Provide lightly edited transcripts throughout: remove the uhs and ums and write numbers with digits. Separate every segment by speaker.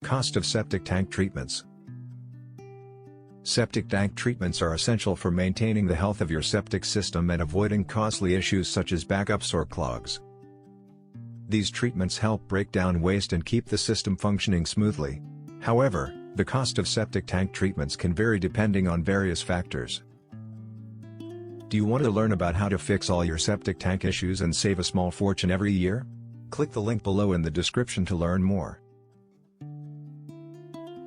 Speaker 1: Cost of septic tank treatments. Septic tank treatments are essential for maintaining the health of your septic system and avoiding costly issues such as backups or clogs. These treatments help break down waste and keep the system functioning smoothly. However, the cost of septic tank treatments can vary depending on various factors. Do you want to learn about how to fix all your septic tank issues and save a small fortune every year? Click the link below in the description to learn more.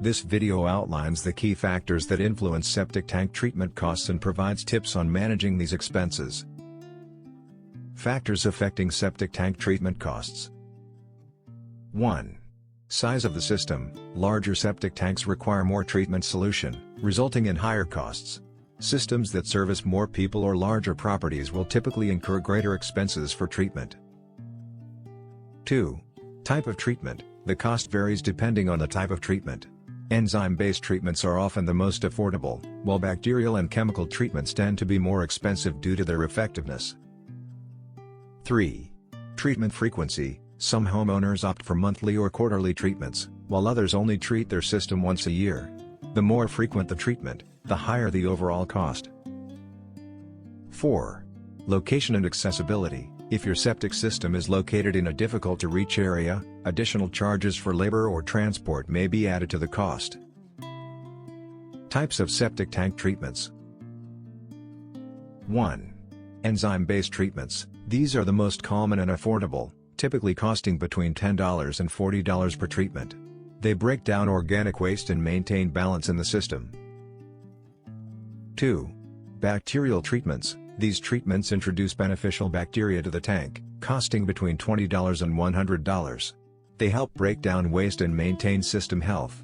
Speaker 1: This video outlines the key factors that influence septic tank treatment costs and provides tips on managing these expenses. Factors affecting septic tank treatment costs. 1. Size of the system. Larger septic tanks require more treatment solution, resulting in higher costs. Systems that service more people or larger properties will typically incur greater expenses for treatment. 2. Type of treatment. The cost varies depending on the type of treatment. Enzyme-based treatments are often the most affordable, while bacterial and chemical treatments tend to be more expensive due to their effectiveness. 3. Treatment frequency. Some homeowners opt for monthly or quarterly treatments, while others only treat their system once a year. The more frequent the treatment, the higher the overall cost. 4. Location and accessibility. If your septic system is located in a difficult-to-reach area, additional charges for labor or transport may be added to the cost. Types of septic tank treatments. 1. Enzyme-based treatments. These are the most common and affordable, typically costing between $10 and $40 per treatment. They break down organic waste and maintain balance in the system. 2. Bacterial treatments. These treatments introduce beneficial bacteria to the tank, costing between $20 and $100. They help break down waste and maintain system health.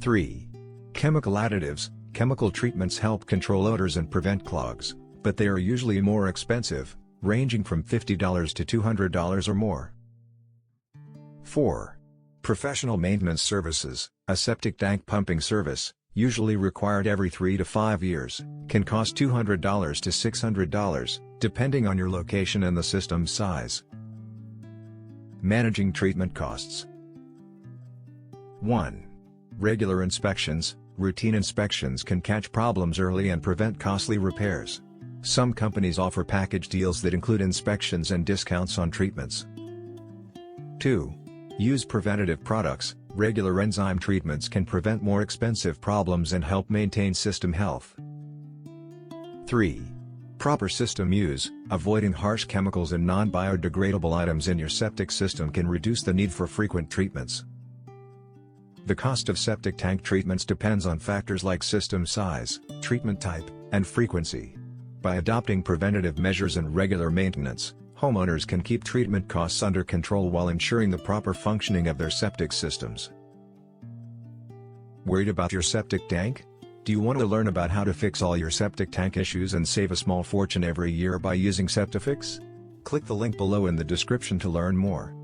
Speaker 1: 3. Chemical additives. Chemical treatments help control odors and prevent clogs, but they are usually more expensive, ranging from $50 to $200 or more. 4. Professional maintenance services. A septic tank pumping service, usually required every 3 to 5 years, can cost $200 to $600, depending on your location and the system's size. Managing treatment costs. 1. Regular inspections. Routine inspections can catch problems early and prevent costly repairs. Some companies offer package deals that include inspections and discounts on treatments. 2. Use preventative products. Regular enzyme treatments can prevent more expensive problems and help maintain system health. 3. Proper system use. Avoiding harsh chemicals and non-biodegradable items in your septic system can reduce the need for frequent treatments. The cost of septic tank treatments depends on factors like system size, treatment type, and frequency. By adopting preventative measures and regular maintenance, homeowners can keep treatment costs under control while ensuring the proper functioning of their septic systems. Worried about your septic tank? Do you want to learn about how to fix all your septic tank issues and save a small fortune every year by using Septifix? Click the link below in the description to learn more.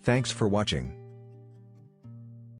Speaker 1: Thanks for watching.